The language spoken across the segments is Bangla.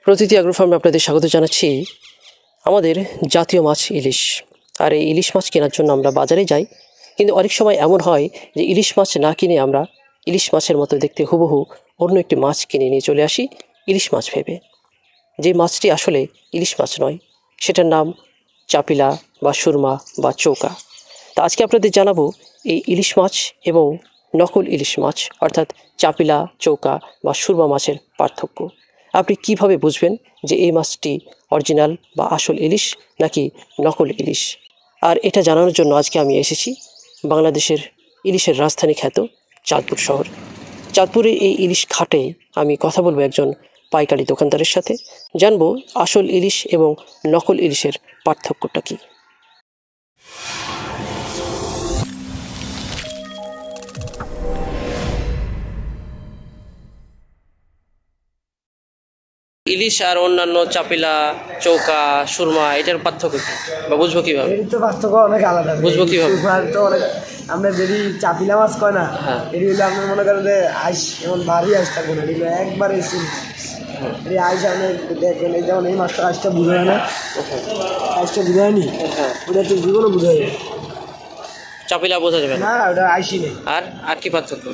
প্রতিটি অ্যাগ্রো ফার্মে আপনাদের স্বাগত জানাচ্ছি। আমাদের জাতীয় মাছ ইলিশ, আর এই ইলিশ মাছ কেনার জন্য আমরা বাজারে যাই, কিন্তু অনেক সময় এমন হয় যে ইলিশ মাছ না কিনে আমরা ইলিশ মাছের মতো দেখতে হুবহু অন্য একটি মাছ কিনে নিয়ে চলে আসি ইলিশ মাছ ভেবে। যে মাছটি আসলে ইলিশ মাছ নয়, সেটার নাম চাপিলা বা সুরমা বা চৌকা। তা আজকে আপনাদের জানাবো এই ইলিশ মাছ এবং নকল ইলিশ মাছ অর্থাৎ চাপিলা, চৌকা বা সুরমা মাছের পার্থক্য। আপনি কিভাবে বুঝবেন যে এই মাছটি অরিজিনাল বা আসল ইলিশ নাকি নকল ইলিশ? আর এটা জানানোর জন্য আজকে আমি এসেছি বাংলাদেশের ইলিশের রাজধানী খ্যাত চাঁদপুর শহর। চাঁদপুরে এই ইলিশ ঘাটে আমি কথা বলবো একজন পাইকারি দোকানদারের সাথে, জানবো আসল ইলিশ এবং নকল ইলিশের পার্থক্যটা কী। ইলিশ আর অন্যান্য চাপিলা, চৌকা, সুরমা এটার পার্থক্য কি বা বুঝবো কিভাবে? এর তো পার্থক্য অনেক আলাদা। বুঝবো কিভাবে? তো অনেক আমরা যদি চাপিলা মাছ কয় না, এটি হইলে আপনি মনে করেন যে আইস এমন ভারী আইস থাকবে না, এগুলো একবার এসে এই আইস আপনি দেখবেন। এই যেমন এই মাছটা আইসটা বুঝে হয় না, আইসটা বুঝে হয়নি, ওটা তো জীবনও বুঝে হয়। চাপিলা বোঝা যাবে না, ওটা আইসই নেই। আর কি পার্থক্য?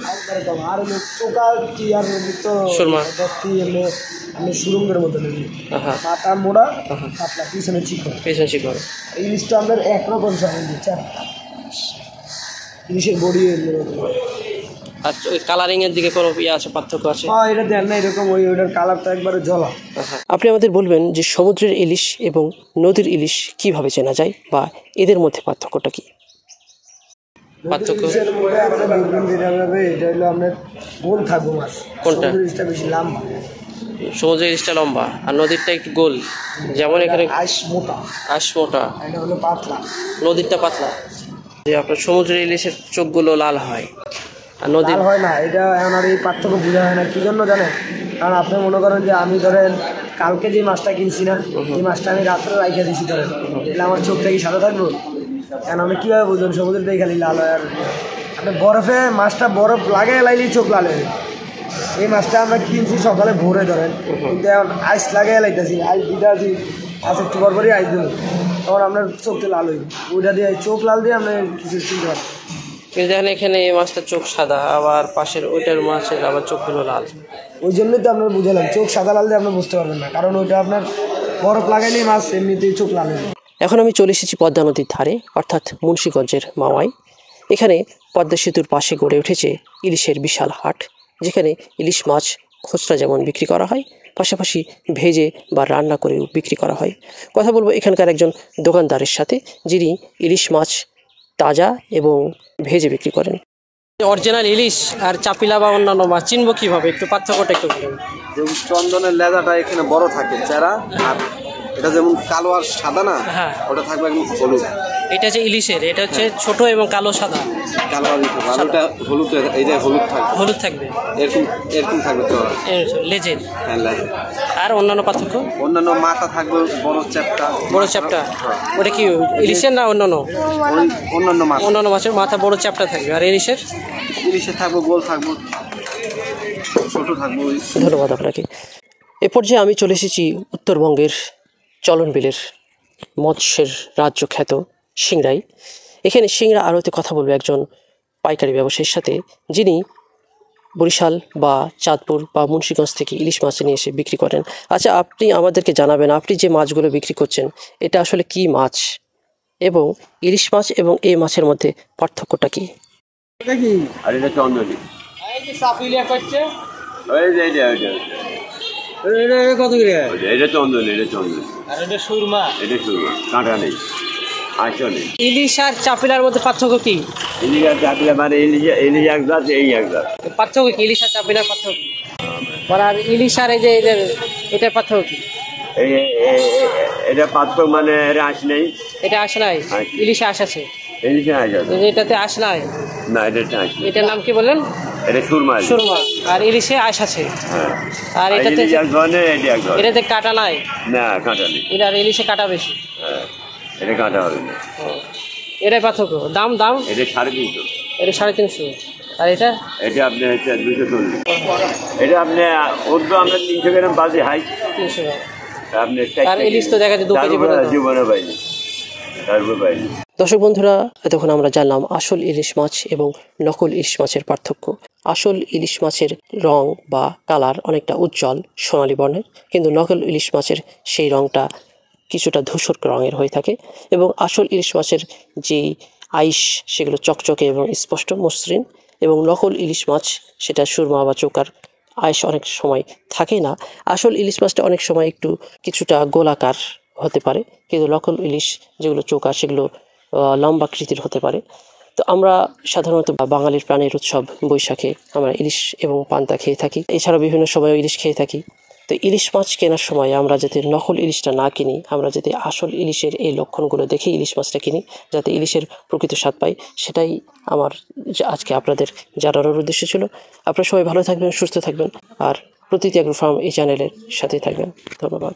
আর চৌকা কি আর তো সুরমা আপনি সুরঙ্গের মতো নেই, মাথা মোড়া, পাতলা, পিছনে চিকন। ইলিশটা আপনার একরকম সঙ্গে দিচ্ছে, ইলিশের বডি আর ওই কালারিং এর দিকে কোনো আছে পার্থক্য আছে? হ্যাঁ, এটা দেন না এরকম, ওইটার কালারটা একবারে জলা। আপনি আমাদের বলবেন যে সমুদ্রের ইলিশ এবং নদীর ইলিশ কিভাবে চেনা যায় বা এদের মধ্যে পার্থক্যটা কি? পার্থক্য এটা হলো আপনার গোল থাকবো মাছ। কোনটা? ইলিশটা বেশি লম্বা, সমুদ্রের ইলিশটা লম্বা আর নদীরটা একটু গোল, যেমন এখানে আইস মোটা, এটা হলো পাতলা, নদীরটা পাতলা। যে আপনার সমুদ্রের ইলিশের চোখগুলো লাল হয় আর নদীর হয় না। এটা এখন আর এই পার্থক্য বোঝা হয় না, কি জন্য জানেন? কারণ আপনি মনে করেন যে আমি ধরেন কালকে যে মাছটা কিনছি না, এই মাছটা আমি রাত্রে রাইখা দিচ্ছি ধরেন, তাহলে আমার চোখটা কি সাদা থাকবো? কেন আপনি কীভাবে বুঝবেন সমুদ্রটাই খালি লাল হয়? আর আপনি বরফে মাছটা বরফ লাগে লাইলেই চোখ লাল হয়ে। এই মাছটা আমরা কিনছি সকালে ভোরে ধরেন, কিন্তু এখন আইস লাগে লাইতেছি, আইস দিতে আছি, আইস একটু পরপরই আইস দেবো, তখন আপনার চোখটা লাল হইবে। ওইটা দিয়ে চোখ লাল দিয়ে আপনি কিছু চিনতে পারেন। কিন্তু দেখেন এখানে এই মাছটার চোখ সাদা, আবার পাশের ওইটার মাছের আবার চোখগুলো লাল। ওই জন্যই তো আপনার বুঝালাম, চোখ সাদা লাল দিয়ে আপনি বুঝতে পারবেন না, কারণ ওইটা আপনার বরফ লাগাইলেই মাছ এমনিতেই চোখ লাল হয়ে। এখন আমি চলে এসেছি পদ্মা নদীর ধারে অর্থাৎ মুন্সিগঞ্জের মাওয়ায়। এখানে পদ্মা সেতুর পাশে গড়ে উঠেছে ইলিশের বিশাল হাট, যেখানে ইলিশ মাছ খুচরা যেমন বিক্রি করা হয়, পাশাপাশি ভেজে বা রান্না করেও বিক্রি করা হয়। কথা বলবো এখানকার একজন দোকানদারের সাথে, যিনি ইলিশ মাছ তাজা এবং ভেজে বিক্রি করেন। অরিজিনাল ইলিশ আর চাপিলা বা অন্যান্য মাছ চিনবো কিভাবে, একটু পার্থক্যটা একটু বলুন। যেমন চন্দনের লেজাটা এখানে বড় থাকে চেরা, আর এটা যেমন কালো আর সাদা না, ওটা থাকবে একদম হলুদ। এটা যে ইলিশের, এটা হচ্ছে ছোট এবং কালো সাদা, কালো আর ওটা হলুদ, এই যে হলুদ থাকবে এরকম এরকম থাকবে তো লেজের। আর অন্যান্য পার্থক্য? অন্যান্য মাথা থাকবে বড় চ্যাপ্টা। ওটা কি ইলিশের না অন্যান্য? অন্যান্য মাছের মাথা বড় চ্যাপ্টা থাকবে, আর ইলিশের থাকবে গোল থাকবে, ছোট থাকবে। ধন্যবাদ আপনাকে। এ পর্যায়ে আমি চলে এসেছি উত্তরবঙ্গের চলনবিলের মৎস্যের রাজ্য খ্যাত সিংড়ায়। এখানে সিংড়া আড়তে কথা বলবো একজন পাইকারি ব্যবসায়ীর সাথে, যিনি বরিশাল বা চাঁদপুর বা মুন্সিগঞ্জ থেকে ইলিশ মাছ নিয়ে এসে বিক্রি করেন। আচ্ছা, আপনি আমাদেরকে জানাবেন আপনি যে মাছগুলো বিক্রি করছেন এটা আসলে কি মাছ, এবং ইলিশ মাছ এবং এই মাছের মধ্যে পার্থক্যটা কি? আর এটা চন্দনী, কত করে? এটা চন্দনী, আর এটা সুরমা, কাঁটা নেই, আঁচও নেই। ইলিশ আর চাপিলার মধ্যে পার্থক্য কি? ইলিশ আর চাপিলা মানে ইলিশ এক জাত, এই এক জাত। পার্থক্য কি ইলিশ আর চাপিলার পার্থক্য? আর ইলিশ আর এই যে এটার পার্থক্য কি? এটা পার্থক্য মানে এটা আঁশ নেই, এটা আঁশ নাই, ইলিশে আঁশ আছে, এটাতে আঁশ নাই। না, এটার নাম কি বললেন? এটা সুরমা, আর ইলিশে আঁশ আছে। আর এটাতে কাটা নাই? না, কাঁটা নেই। এটা আর ইলিশে কাটা বেশি, এটা কাঁটা হবে না। এটাই পার্থক্য। দাম? এটা 350। এটা 350। আর এটা এটা আপনি হচ্ছে 240। এটা আপনি উর্দু আমরা 300 গ্রাম বাজে হাই 300 গ্রাম। আপনি আর ইলিশ তো দেখা যায় 2 কেজি পর্যন্ত। জীবনে পাইনি, তারপর পাইনি। দর্শক বন্ধুরা, এতক্ষণ আমরা জানলাম আসল ইলিশ মাছ এবং নকল ইলিশ মাছের পার্থক্য। আসল ইলিশ মাছের রং বা কালার অনেকটা উজ্জ্বল সোনালী বর্ণের, কিন্তু নকল ইলিশ মাছের সেই রংটা কিছুটা ধূসর রঙের হয়ে থাকে। এবং আসল ইলিশ মাছের যেই আইস সেগুলো চকচকে এবং স্পষ্ট মসৃণ, এবং নকল ইলিশ মাছ সেটা সুরমা বা চোকার আইস অনেক সময় থাকে না। আসল ইলিশ মাছটা অনেক সময় একটু কিছুটা গোলাকার হতে পারে, কিন্তু নকল ইলিশ যেগুলো চোকা সেগুলো লম্বাকৃতির হতে পারে। তো আমরা সাধারণত বাঙালির প্রাণের উৎসব বৈশাখে আমরা ইলিশ এবং পান্তা খেয়ে থাকি, এছাড়া বিভিন্ন সময়ও ইলিশ খেয়ে থাকি। তো ইলিশ মাছ কেনার সময় আমরা যাতে নকল ইলিশটা না কিনি, আমরা যাতে আসল ইলিশের এই লক্ষণগুলো দেখে ইলিশ মাছটা কিনি, যাতে ইলিশের প্রকৃত স্বাদ পাই, সেটাই আমার আজকে আপনাদের জানানোর উদ্দেশ্য ছিল। আপনারা সবাই ভালো থাকবেন, সুস্থ থাকবেন, আর প্রতিটি এগ্রো ফার্ম এই চ্যানেলের সাথেই থাকবেন। ধন্যবাদ।